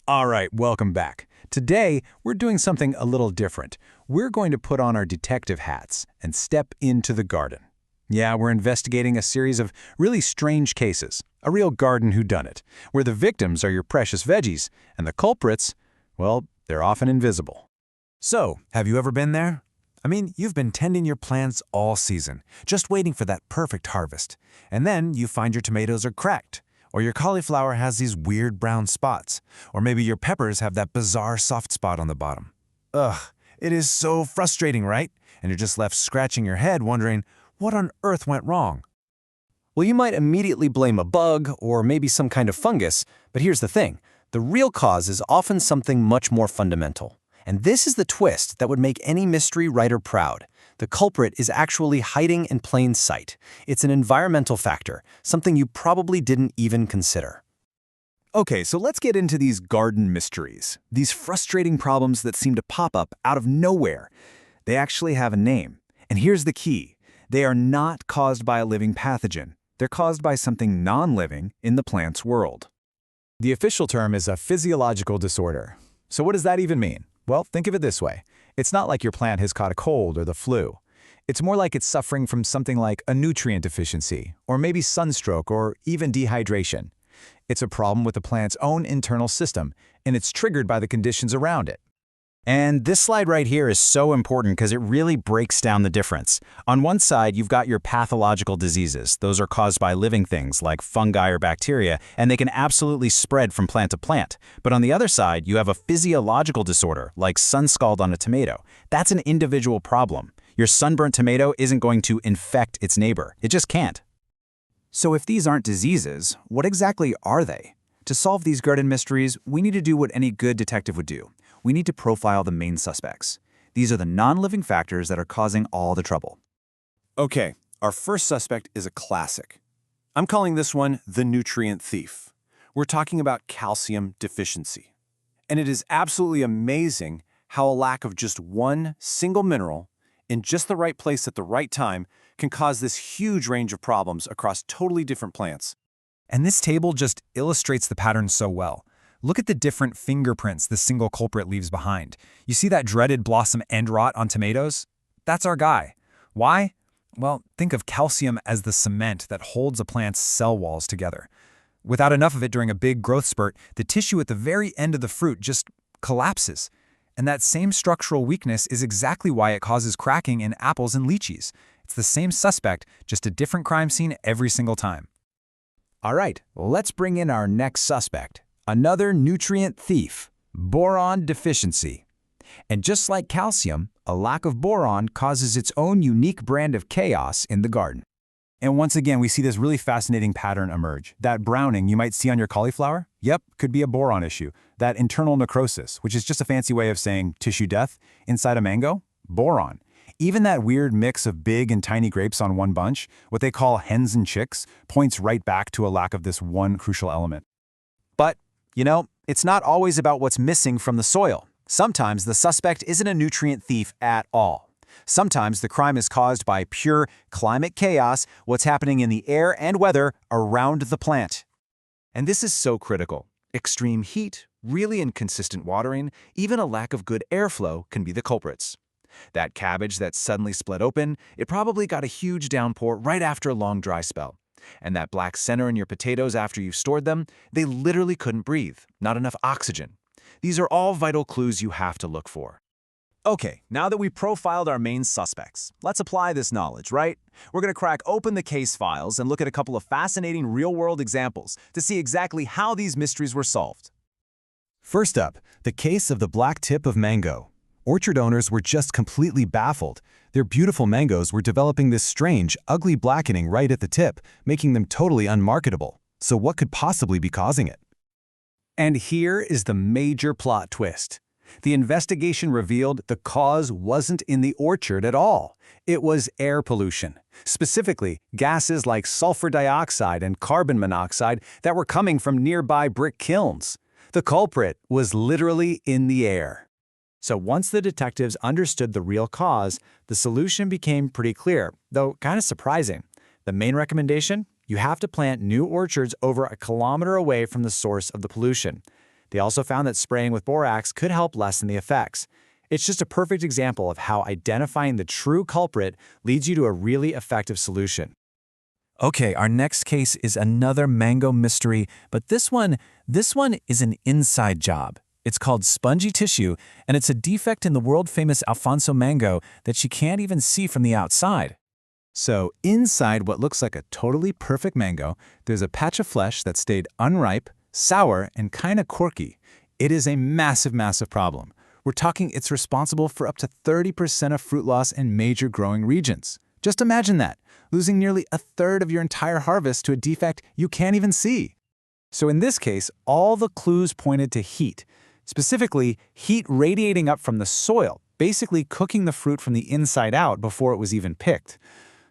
All right, welcome back. Today, we're doing something a little different. We're going to put on our detective hats and step into the garden. Yeah, we're investigating a series of really strange cases, a real garden whodunit, where the victims are your precious veggies, and the culprits, well, they're often invisible. So, have you ever been there? I mean, you've been tending your plants all season, just waiting for that perfect harvest. And then you find your tomatoes are cracked, or your cauliflower has these weird brown spots, or maybe your peppers have that bizarre soft spot on the bottom. Ugh, it is so frustrating, right? And you're just left scratching your head wondering, what on earth went wrong? Well, you might immediately blame a bug or maybe some kind of fungus, but here's the thing. The real cause is often something much more fundamental. And this is the twist that would make any mystery writer proud. The culprit is actually hiding in plain sight. It's an environmental factor, something you probably didn't even consider. Okay, so let's get into these garden mysteries, these frustrating problems that seem to pop up out of nowhere. They actually have a name. And here's the key. They are not caused by a living pathogen. They're caused by something non-living in the plant's world. The official term is a physiological disorder. So what does that even mean? Well, think of it this way. It's not like your plant has caught a cold or the flu. It's more like it's suffering from something like a nutrient deficiency, or maybe sunstroke, or even dehydration. It's a problem with the plant's own internal system, and it's triggered by the conditions around it. And this slide right here is so important because it really breaks down the difference. On one side, you've got your pathological diseases. Those are caused by living things like fungi or bacteria, and they can absolutely spread from plant to plant. But on the other side, you have a physiological disorder like sun scald on a tomato. That's an individual problem. Your sunburnt tomato isn't going to infect its neighbor. It just can't. So if these aren't diseases, what exactly are they? To solve these garden mysteries, we need to do what any good detective would do. We need to profile the main suspects. These are the non-living factors that are causing all the trouble. Okay, our first suspect is a classic. I'm calling this one the nutrient thief. We're talking about calcium deficiency. And it is absolutely amazing how a lack of just one single mineral in just the right place at the right time can cause this huge range of problems across totally different plants. And this table just illustrates the pattern so well. Look at the different fingerprints the single culprit leaves behind. You see that dreaded blossom end rot on tomatoes? That's our guy. Why? Well, think of calcium as the cement that holds a plant's cell walls together. Without enough of it during a big growth spurt, the tissue at the very end of the fruit just collapses. And that same structural weakness is exactly why it causes cracking in apples and lychees. It's the same suspect, just a different crime scene every single time. All right, let's bring in our next suspect. Another nutrient thief, boron deficiency. And just like calcium, a lack of boron causes its own unique brand of chaos in the garden. And once again, we see this really fascinating pattern emerge. That browning you might see on your cauliflower, yep, could be a boron issue. That internal necrosis, which is just a fancy way of saying tissue death, inside a mango, boron. Even that weird mix of big and tiny grapes on one bunch, what they call hens and chicks, points right back to a lack of this one crucial element. But, you know, it's not always about what's missing from the soil. Sometimes the suspect isn't a nutrient thief at all. Sometimes the crime is caused by pure climate chaos, what's happening in the air and weather around the plant. And this is so critical. Extreme heat, really inconsistent watering, even a lack of good airflow can be the culprits. That cabbage that suddenly split open, it probably got a huge downpour right after a long dry spell. And that black center in your potatoes after you've stored them, they literally couldn't breathe, not enough oxygen. These are all vital clues you have to look for. Okay, now that we profiled our main suspects, let's apply this knowledge, right? We're going to crack open the case files and look at a couple of fascinating real-world examples to see exactly how these mysteries were solved. First up, the case of the black tip of mango. Orchard owners were just completely baffled. Their beautiful mangoes were developing this strange, ugly blackening right at the tip, making them totally unmarketable. So what could possibly be causing it? And here is the major plot twist. The investigation revealed the cause wasn't in the orchard at all. It was air pollution, specifically gases like sulfur dioxide and carbon monoxide that were coming from nearby brick kilns. The culprit was literally in the air. So once the detectives understood the real cause, the solution became pretty clear, though kind of surprising. The main recommendation? You have to plant new orchards over 1 kilometer away from the source of the pollution. They also found that spraying with borax could help lessen the effects. It's just a perfect example of how identifying the true culprit leads you to a really effective solution. Okay, our next case is another mango mystery, but this one is an inside job. It's called spongy tissue, and it's a defect in the world-famous Alfonso mango that you can't even see from the outside. So inside what looks like a totally perfect mango, there's a patch of flesh that stayed unripe, sour, and kind of quirky. It is a massive, massive problem. We're talking it's responsible for up to 30% of fruit loss in major growing regions. Just imagine that, losing nearly a third of your entire harvest to a defect you can't even see. So in this case, all the clues pointed to heat, specifically heat radiating up from the soil, basically cooking the fruit from the inside out before it was even picked.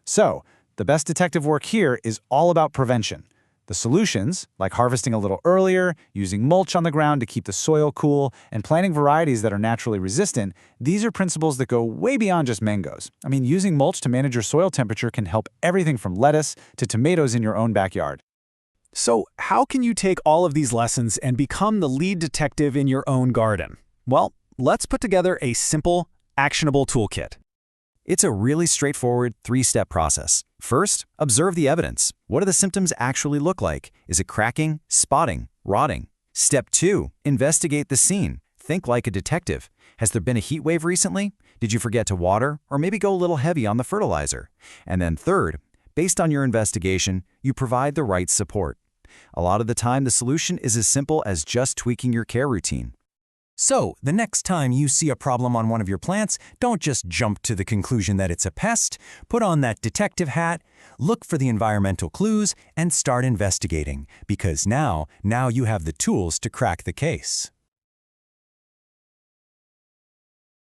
So the best detective work here is all about prevention. The solutions, like harvesting a little earlier, using mulch on the ground to keep the soil cool, and planting varieties that are naturally resistant, these are principles that go way beyond just mangoes. I mean, using mulch to manage your soil temperature can help everything from lettuce to tomatoes in your own backyard. So how can you take all of these lessons and become the lead detective in your own garden? Well, let's put together a simple, actionable toolkit. It's a really straightforward 3-step process. First, observe the evidence. What do the symptoms actually look like? Is it cracking, spotting, rotting? Step 2, investigate the scene. Think like a detective. Has there been a heat wave recently? Did you forget to water? Or maybe go a little heavy on the fertilizer? And then third, based on your investigation, you provide the right support. A lot of the time, the solution is as simple as just tweaking your care routine. So, the next time you see a problem on one of your plants, don't just jump to the conclusion that it's a pest. Put on that detective hat, look for the environmental clues, and start investigating, because now you have the tools to crack the case.